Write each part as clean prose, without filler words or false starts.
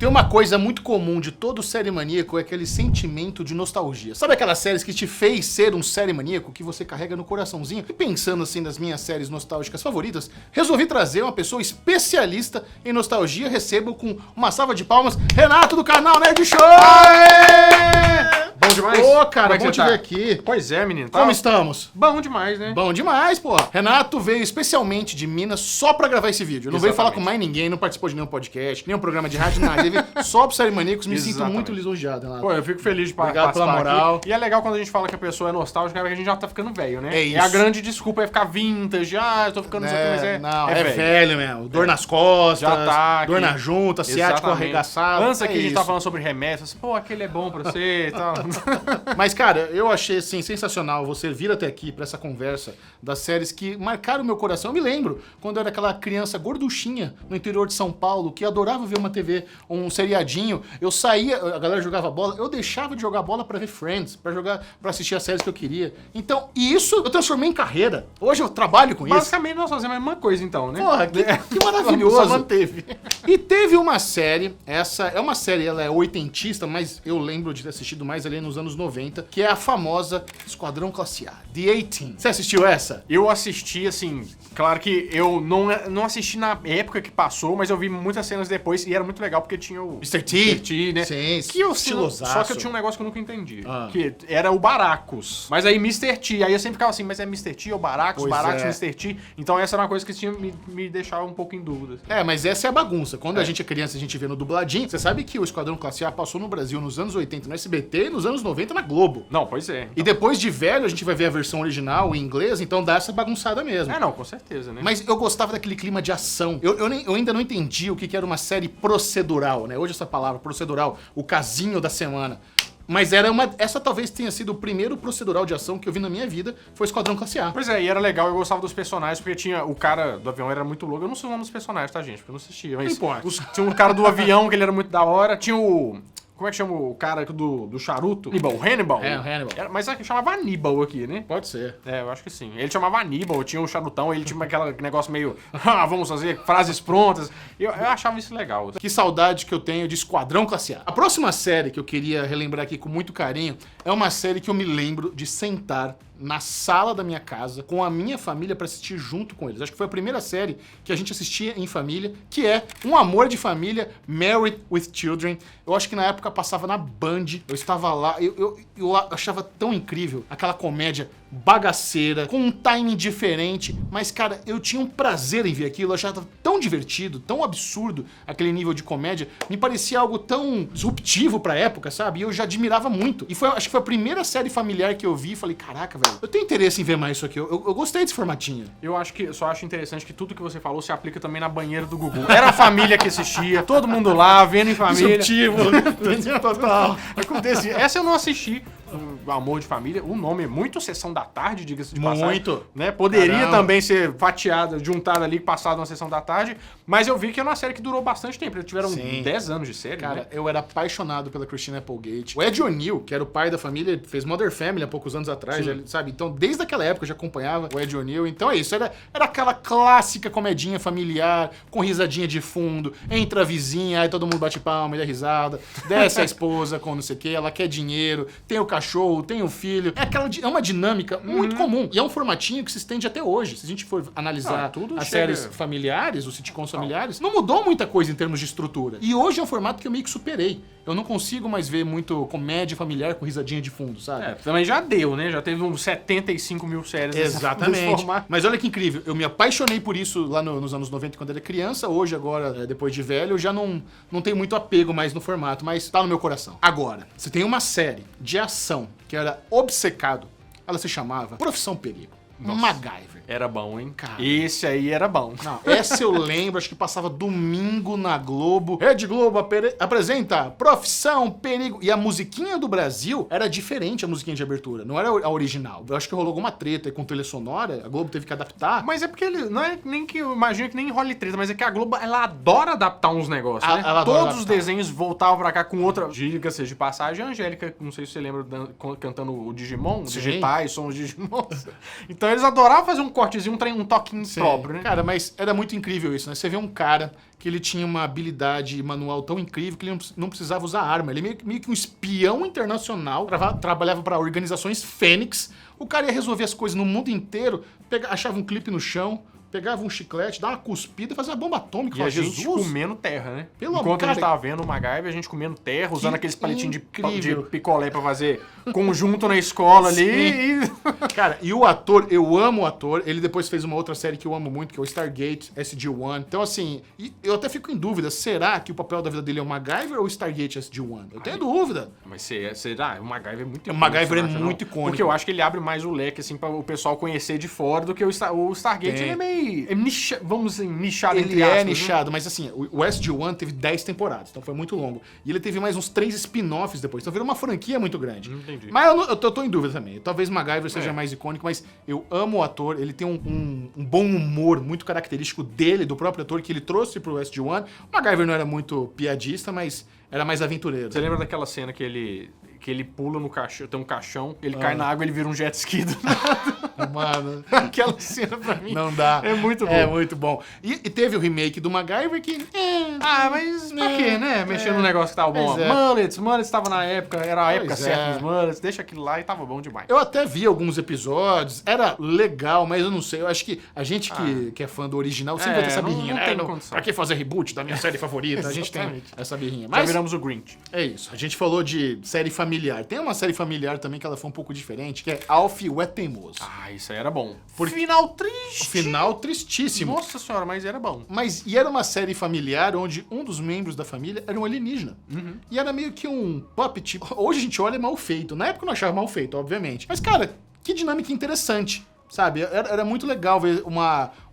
Tem uma coisa muito comum de todo série maníaco, é aquele sentimento de nostalgia. Sabe aquelas séries que te fez ser um série maníaco, que você carrega no coraçãozinho? E pensando assim nas minhas séries nostálgicas favoritas, resolvi trazer uma pessoa especialista em nostalgia. Recebo com uma salva de palmas, Renato do canal Nerd Show! Aê! Bom demais? Ô, cara, Como é bom que te você ver tá? aqui. Pois é, menino. Como estamos? Bom demais, né? Bom demais, pô. Renato veio especialmente de Minas só pra gravar esse vídeo. Não veio falar com mais ninguém, não participou de nenhum podcast, nenhum programa de rádio, nada. Ele veio só pro Série Maníacos. Me sinto muito lisonjeado, Renato. Pô, eu fico feliz de Obrigado participar pela moral. aqui. E é legal quando a gente fala que a pessoa é nostálgica, porque a gente já tá ficando velho, né? É isso. E a grande desculpa é ficar vintage. Ah, eu tô ficando isso aqui, mas Não, é velho mesmo. Dor nas costas, Já tá dor aqui. na junta, ciático Exatamente. arregaçado. Antes aqui a gente isso. tava falando sobre remédios, assim, pô, aquele é bom pra você e tal. Mas, cara, eu achei, assim, sensacional você vir até aqui pra essa conversa das séries que marcaram o meu coração. Eu me lembro quando eu era aquela criança gorduchinha no interior de São Paulo, que adorava ver uma TV, um seriadinho. Eu saía, a galera jogava bola, eu deixava de jogar bola pra ver Friends, pra assistir as séries que eu queria. Então, e isso eu transformei em carreira. Hoje eu trabalho com isso. Basicamente nós fazemos a mesma coisa, então, né? Porra, que maravilhoso. Só manteve. E teve uma série, essa é uma série, ela é oitentista, mas eu lembro de ter assistido mais ali nos anos 90, que é a famosa Esquadrão Classe A, The A-Team. Você assistiu essa? Eu assisti, assim, claro que eu não assisti na época que passou, mas eu vi muitas cenas depois e era muito legal porque tinha o Mr. T. Mr. T, né? Sim, Que eu estilosaço. Só que eu tinha um negócio que eu nunca entendi. Ah. Que era o Baracus. Mas aí Mr. T. Aí eu sempre ficava assim, mas é Mr. T ou Baracus? Pois Baracus, é. Mr. T. Então essa era uma coisa que tinha me deixava um pouco em dúvida. É, mas essa é a bagunça. Quando a gente é criança, a gente vê no dubladinho. Você sabe que o Esquadrão Classe A passou no Brasil nos anos 80 no SBT e nos anos 90 na Globo. Não, pois é. E depois de velho, a gente vai ver a versão original em inglês, então dá essa bagunçada mesmo. É, não, com certeza, né? Mas eu gostava daquele clima de ação. Eu ainda não entendi o que era uma série procedural, né? Hoje essa palavra, procedural, o casinho da semana. Mas essa talvez tenha sido o primeiro procedural de ação que eu vi na minha vida, foi Esquadrão Classe A. Pois é, e era legal, eu gostava dos personagens, porque tinha o cara do avião, era muito louco. Eu não sei o nome dos personagens, tá, gente? Porque eu não assistia, mas... Não importa. Tinha um cara do avião, que ele era muito da hora. Tinha o... Como é que chama o cara do charuto? Hannibal. É, o Hannibal. Mas chamava Aníbal aqui, né? Pode ser. É, eu acho que sim. Ele chamava Aníbal, tinha o charutão, ele tinha aquele negócio meio... vamos fazer frases prontas. Eu achava isso legal. Que saudade que eu tenho de Esquadrão Classe A. A próxima série que eu queria relembrar aqui com muito carinho é uma série que eu me lembro de sentar na sala da minha casa com a minha família pra assistir junto com eles. Acho que foi a primeira série que a gente assistia em família, que é Um Amor de Família, Married with Children. Eu acho que na época passava na Band, eu estava lá, eu achava tão incrível aquela comédia bagaceira, com um timing diferente, mas, cara, eu tinha um prazer em ver aquilo, eu achava tão divertido, tão absurdo aquele nível de comédia, me parecia algo tão disruptivo pra época, sabe? E eu já admirava muito. E acho que foi a primeira série familiar que eu vi e falei, caraca, velho, eu tenho interesse em ver mais isso aqui, eu gostei desse formatinho. Eu só acho interessante que tudo que você falou se aplica também na banheira do Gugu. Era a família que assistia, todo mundo lá, vendo em família. Disruptivo, né? Total. Acontecia. Essa eu não assisti, o Amor de Família. O nome é muito Sessão da Tarde, diga-se de passagem. Muito. Né? Poderia Caramba. também ser fatiada, juntada ali, passada na Sessão da Tarde. Mas eu vi que é uma série que durou bastante tempo. Eles tiveram Sim. 10 anos de série, Cara, né? eu era apaixonado pela Christina Applegate. O Ed O'Neill, que era o pai da família, fez Modern Family há poucos anos atrás, Sim. sabe? Então, desde aquela época eu já acompanhava o Ed O'Neill. Então é isso, era aquela clássica comedinha familiar, com risadinha de fundo, entra a vizinha, aí todo mundo bate palma e dá risada, desce a esposa com não sei o que, ela quer dinheiro, tem o cachorro, tem o filho. É uma dinâmica muito comum. E é um formatinho que se estende até hoje. Se a gente for analisar tudo as chega- séries familiares, os sitcoms familiares, não mudou muita coisa em termos de estrutura. E hoje é um formato que eu meio que superei. Eu não consigo mais ver muito comédia familiar com risadinha de fundo, sabe? É, também já deu, né? Já teve uns 75 mil séries desse Exatamente. formato. Mas olha que incrível, eu me apaixonei por isso lá nos anos 90 quando era criança, hoje agora, depois de velho, eu já não tenho muito apego mais no formato, mas tá no meu coração. Agora, você tem uma série de ação que era obcecado, ela se chamava Profissão Perigo. MacGyver. Era bom, hein? Cara. Esse aí era bom. Não, essa eu lembro, acho que passava domingo na Globo. Rede Globo apresenta Profissão Perigo. E a musiquinha do Brasil era diferente, a musiquinha de abertura. Não era a original. Eu acho que rolou alguma treta aí com trilha sonora, a Globo teve que adaptar. Mas é porque ele não é nem que eu imagino que nem role treta, mas é que a Globo ela adora adaptar uns negócios, né? Ela adora Todos os adaptar. desenhos voltavam pra cá com outra. Diga-se de passagem, a Angélica, não sei se você lembra, cantando o Digimon, Sim. digitais, sons Digimon. Então eles adoravam fazer um cortezinho, um toquinho próprio, né? Cara, mas era muito incrível isso, né? Você vê um cara que ele tinha uma habilidade manual tão incrível que ele não precisava usar arma. Ele meio que um espião internacional, trabalhava para organizações Fênix. O cara ia resolver as coisas no mundo inteiro, achava um clipe no chão, pegava um chiclete, dava uma cuspida e fazia uma bomba atômica. E a gente comendo terra, né? Enquanto a gente tava vendo o MacGyver, a gente comendo terra, usando aqueles palitinhos de picolé pra fazer conjunto na escola ali. Cara, e o ator, eu amo o ator. Ele depois fez uma outra série que eu amo muito, que é o Stargate SG-1. Então, assim, eu até fico em dúvida, será que o papel da vida dele é o MacGyver ou o Stargate SG-1? Eu tenho dúvida. Mas será? O MacGyver é muito icônico. O MacGyver é muito icônico. Porque eu acho que ele abre mais o leque, assim, pra o pessoal conhecer de fora do que o Stargate. Ele é meio... vamos dizer, nichado entre aspas. Ele é nichado, mas assim, o SG-1 teve 10 temporadas, então foi muito longo. E ele teve mais uns 3 spin-offs depois, então virou uma franquia muito grande. Entendi. Mas eu tô em dúvida também. Talvez MacGyver seja mais icônico, mas eu amo o ator, ele tem um bom humor muito característico dele, do próprio ator, que ele trouxe pro SG-1. O MacGyver não era muito piadista, mas era mais aventureiro. Você lembra daquela cena que ele pula no caixão, tem um caixão, ele cai na água e ele vira um jet ski do nada. Mano, aquela cena pra mim não dá. É muito bom. É muito bom. E teve o remake do MacGyver que... mas pra quê, né? Mexendo no negócio que tava bom. Mullets tava na época, era a época certa dos mullets, deixa aquilo lá e tava bom demais. Eu até vi alguns episódios, era legal, mas eu não sei, eu acho que a gente que é fã do original sempre vai ter essa birrinha, né? Pra que fazer reboot da minha série favorita? A gente tem essa birrinha. Mas já viramos o Grinch. É isso. A gente falou de série familiar. Tem uma série familiar também que ela foi um pouco diferente, que é Alf, o É Teimoso. Isso aí era bom. Final triste. Final tristíssimo. Nossa senhora, mas era bom. E era uma série familiar onde um dos membros da família era um alienígena. E era meio que um puppet. Hoje a gente olha mal feito. Na época eu não achava mal feito, obviamente. Mas, cara, que dinâmica interessante. Sabe, era muito legal ver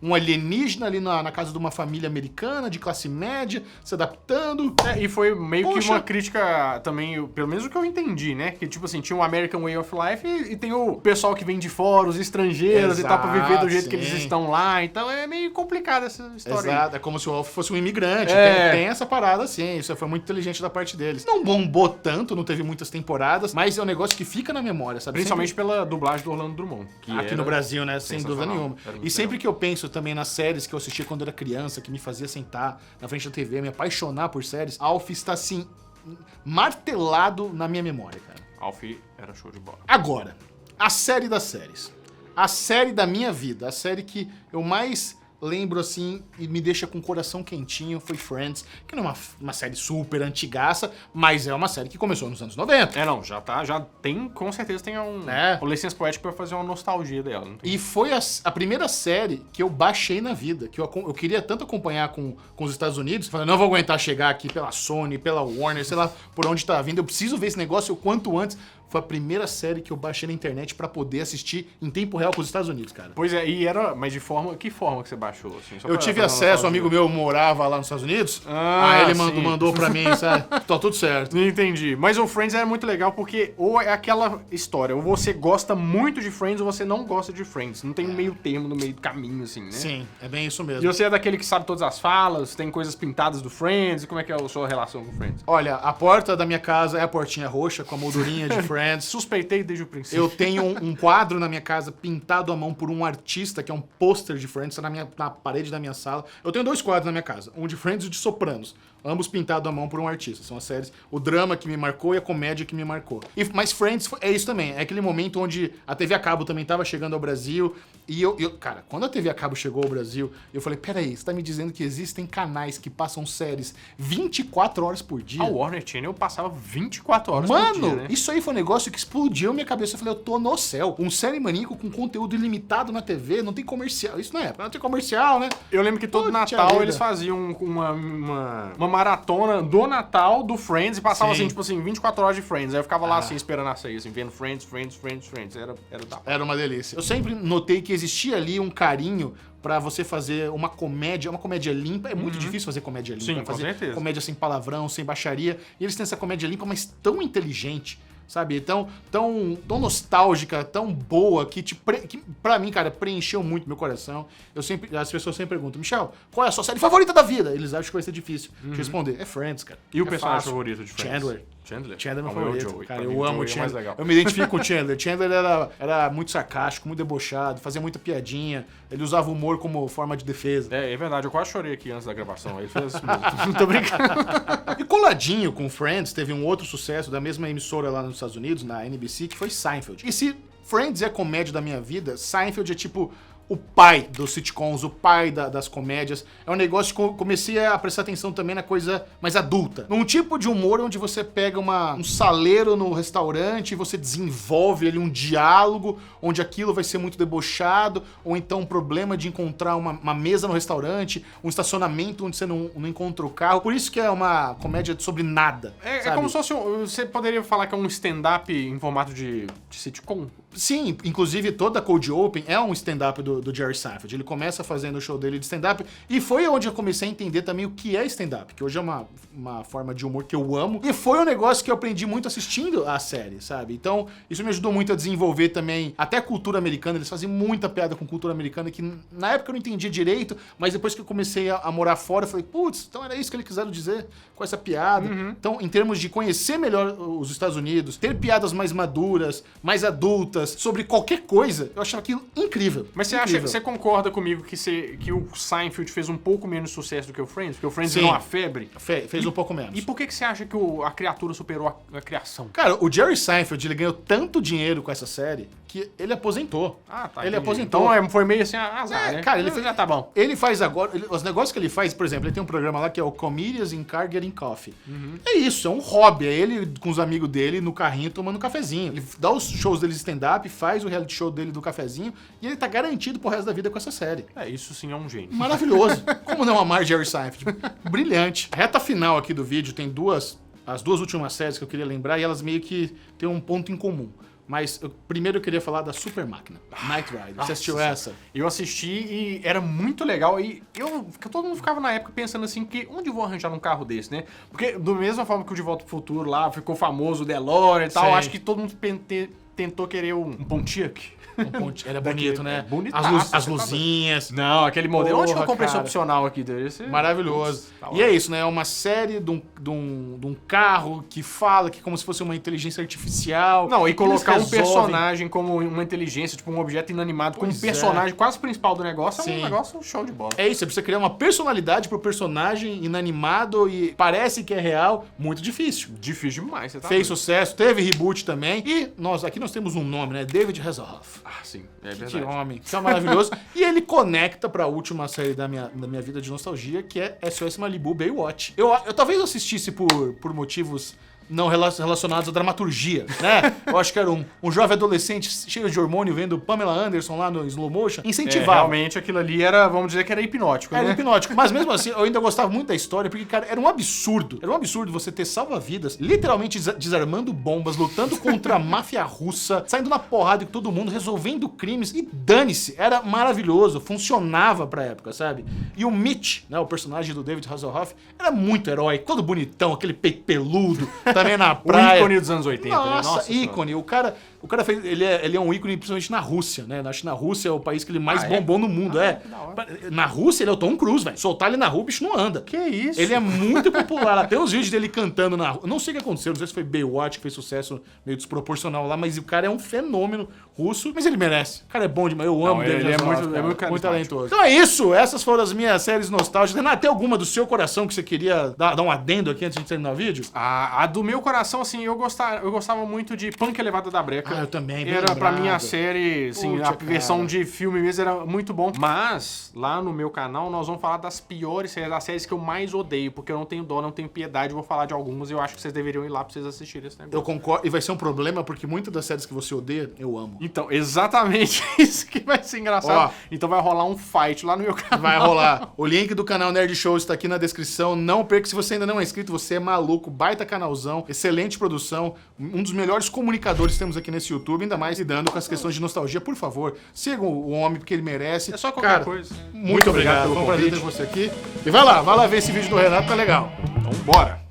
um alienígena ali na casa de uma família americana, de classe média, se adaptando. E foi meio que uma crítica também, pelo menos o que eu entendi, né? Que, tipo assim, tinha o American Way of Life e tem o pessoal que vem de fora, os estrangeiros e tal, pra viver do jeito que eles estão lá. Então é meio complicado essa história. Exato, é como se o Alf fosse um imigrante. Tem essa parada assim, isso foi muito inteligente da parte deles. Não bombou tanto, não teve muitas temporadas, mas é um negócio que fica na memória, sabe? Principalmente pela dublagem do Orlando Drummond. Que aqui no Brasil, né? Sem dúvida nenhuma. E sempre que eu penso também nas séries que eu assistia quando era criança, que me fazia sentar na frente da TV, me apaixonar por séries, Alf está assim, martelado na minha memória, cara. Alf era show de bola. Agora, a série das séries. A série da minha vida, a série que eu mais lembro assim e me deixa com o coração quentinho foi Friends, que não é uma série super antigaça, mas é uma série que começou nos anos 90. Já tem, com certeza tem um licença poética pra fazer uma nostalgia dela. E foi a primeira série que eu baixei na vida, que eu queria tanto acompanhar com os Estados Unidos, falei, não vou aguentar chegar aqui pela Sony, pela Warner, sei lá por onde tá vindo, eu preciso ver esse negócio o quanto antes. Foi a primeira série que eu baixei na internet pra poder assistir em tempo real com os Estados Unidos, cara. Pois é, mas que forma que você baixou? Assim, eu tive acesso, um amigo meu morava lá nos Estados Unidos, aí ele mandou pra mim, sabe? Tá tudo certo. Entendi. Mas o Friends era muito legal porque ou é aquela história, ou você gosta muito de Friends ou você não gosta de Friends. Não tem um meio termo no meio do caminho, assim, né? Sim, é bem isso mesmo. E você é daquele que sabe todas as falas, tem coisas pintadas do Friends, e como é que é a sua relação com o Friends? Olha, a porta da minha casa é a portinha roxa com a moldurinha de Friends. Suspeitei desde o princípio. Eu tenho um quadro na minha casa pintado à mão por um artista, que é um pôster de Friends, tá na parede da minha sala. Eu tenho 2 quadros na minha casa, um de Friends e um de Sopranos. Ambos pintados à mão por um artista. São as séries, o drama que me marcou e a comédia que me marcou. Mas Friends é isso também. É aquele momento onde a TV a cabo também tava chegando ao Brasil. E cara, quando a TV a cabo chegou ao Brasil, eu falei, peraí, você tá me dizendo que existem canais que passam séries 24 horas por dia? A Warner Channel passava 24 horas por dia, né? Isso aí foi um negócio que explodiu minha cabeça. Eu falei, eu tô no céu. Um série maníaco com conteúdo ilimitado na TV, não tem comercial. Isso não é, não tem comercial, né? Eu lembro que todo Natal eles faziam uma maratona do Natal do Friends e passava assim, tipo assim, 24 horas de Friends. Aí eu ficava lá assim, esperando a sair, assim, vendo Friends. Era uma delícia. Eu sempre notei que existia ali um carinho pra você fazer uma comédia limpa. É muito difícil fazer comédia limpa. Sim, fazer com certeza. Comédia sem palavrão, sem baixaria. E eles têm essa comédia limpa, mas tão inteligente, sabe? Tão nostálgica, tão boa, que pra mim, cara, preencheu muito meu coração. As pessoas sempre perguntam, Michel, qual é a sua série favorita da vida? Eles acham que vai ser difícil de responder. É Friends, cara. E o personagem favorito de Friends? Chandler. Chandler? Chandler é meu Não, eu favorito. Joey. Cara, Pra eu mim, amo o Joey é mais Chandler. legal. Eu me identifico com o Chandler. Chandler era muito sarcástico, muito debochado, fazia muita piadinha. Ele usava o humor como forma de defesa. É verdade, eu quase chorei aqui antes da gravação. Ele fez isso mesmo. Tô brincando. E coladinho com Friends, teve um outro sucesso da mesma emissora lá nos Estados Unidos, na NBC, que foi Seinfeld. E se Friends é a comédia da minha vida, Seinfeld é tipo o pai dos sitcoms, o pai das comédias. É um negócio que eu comecei a prestar atenção também na coisa mais adulta. Num tipo de humor onde você pega um saleiro no restaurante e você desenvolve ali um diálogo onde aquilo vai ser muito debochado, ou então um problema de encontrar uma mesa no restaurante, um estacionamento onde você não encontra o carro. Por isso que é uma comédia sobre nada. É como se fosse você poderia falar que é um stand-up em formato de sitcom? Sim, inclusive toda a Cold Open é um stand-up do Jerry Seinfeld. Ele começa fazendo o show dele de stand-up e foi onde eu comecei a entender também o que é stand-up, que hoje é uma forma de humor que eu amo. E foi um negócio que eu aprendi muito assistindo a série, sabe? Então, isso me ajudou muito a desenvolver também até a cultura americana. Eles fazem muita piada com cultura americana que na época eu não entendia direito, mas depois que eu comecei a morar fora, eu falei, putz, então era isso que eles quiseram dizer com essa piada. Então, em termos de conhecer melhor os Estados Unidos, ter piadas mais maduras, mais adultas, sobre qualquer coisa, eu achava aquilo incrível. Mas você concorda comigo que o Seinfeld fez um pouco menos sucesso do que o Friends? Porque o Friends Sim. virou uma febre? Fez um pouco menos. E por que você acha que a criatura superou a criação? Cara, o Jerry Seinfeld, ele ganhou tanto dinheiro com essa série que ele aposentou. Ah, tá. Ele entendi. aposentou. Então foi meio assim, azar, né? Cara, ele fez... Já tá bom. Ele faz agora... os negócios que ele faz, por exemplo, ele tem um programa lá que é o Comedians in Car Getting Coffee. É isso, é um hobby. É ele com os amigos dele no carrinho tomando um cafezinho. Ele dá os shows dele de stand-up, faz o reality show dele do cafezinho e ele tá garantido pro resto da vida com essa série. Isso sim é um gênio. Maravilhoso. Como não amar Jerry Seinfeld? Brilhante. A reta final aqui do vídeo tem as duas últimas séries que eu queria lembrar e elas meio que têm um ponto em comum. Mas primeiro eu queria falar da Super Máquina, Knight Rider. Você assistiu essa? Eu assisti e era muito legal. E todo mundo ficava na época pensando assim, onde eu vou arranjar um carro desse, né? Porque da mesma forma que o De Volta pro Futuro lá ficou famoso, o DeLorean e tal, acho que todo mundo tentou querer um Pontiac. Era bonito, né? Bonitaço, As luzinhas. Não, aquele modelo. Onde que eu comprei esse cara. Opcional aqui dele? Maravilhoso. Tá E é isso, né? É uma série de um carro que fala que como se fosse uma inteligência artificial. Não, e colocar um resolvem... personagem como uma inteligência, tipo um objeto inanimado, como um personagem quase principal do negócio, é um negócio show de bola. É isso, você precisa criar uma personalidade pro personagem inanimado e parece que é real, muito difícil. Difícil demais, você tá Fez sucesso, teve reboot também. E aqui nós temos um nome, né? David Hasselhoff. Ah, sim, é verdade. Que homem, que é maravilhoso. E ele conecta pra última série da minha vida de nostalgia, que é SOS Malibu Baywatch. Eu talvez assistisse por motivos não relacionados à dramaturgia, né? Eu acho que era um jovem adolescente cheio de hormônio vendo Pamela Anderson lá no slow motion, incentivava. Realmente aquilo ali era, vamos dizer que era hipnótico, né? Era hipnótico, mas mesmo assim eu ainda gostava muito da história, porque, cara, era um absurdo. Era um absurdo você ter salva-vidas, literalmente desarmando bombas, lutando contra a máfia russa, saindo na porrada com todo mundo, resolvendo crimes e dane-se. Era maravilhoso, funcionava pra época, sabe? E o Mitch, né, o personagem do David Hasselhoff, era muito herói, todo bonitão, aquele peito peludo, também na praia. O ícone dos anos 80, Nossa, né? Nossa, ícone. O cara fez. Ele é um ícone principalmente na Rússia, né? Acho que na Rússia é o país que ele mais bombou no mundo. Na Rússia ele é o Tom Cruise, velho. Soltar ele na rua, o bicho não anda. Que isso? Ele é muito popular. Tem uns vídeos dele cantando na rua. Não sei o que aconteceu, não sei se foi Baywatch que fez sucesso meio desproporcional lá, mas o cara é um fenômeno russo, mas ele merece. O cara é bom demais. Eu amo ele. Ele É muito talentoso. Então é isso. Essas foram as minhas séries nostálgicas. Renato, tem alguma do seu coração que você queria dar um adendo aqui antes de terminar o vídeo? A do meu coração, assim, eu gostava muito de Punk Elevada da Breca. Eu também, bem Era pra lembrado. mim a série, assim, Puxa, a versão cara. de filme mesmo era muito bom. Mas, lá no meu canal, nós vamos falar das piores séries, das séries que eu mais odeio, porque eu não tenho dó, não tenho piedade, eu vou falar de algumas e eu acho que vocês deveriam ir lá pra vocês assistirem esse negócio. Eu concordo, e vai ser um problema porque muitas das séries que você odeia, eu amo. Então, exatamente isso que vai ser engraçado. Ó. Então vai rolar um fight lá no meu canal. Vai rolar. O link do canal Nerd Show está aqui na descrição. Não perca, se você ainda não é inscrito, você é maluco. Baita canalzão, excelente produção. Um dos melhores comunicadores que temos aqui nesse YouTube, ainda mais lidando com as questões de nostalgia. Por favor, sigam o homem porque ele merece. É só qualquer Cara, coisa. Muito obrigado. Foi um prazer ter você aqui. E vai lá ver esse vídeo do Renato, tá legal. Então, bora.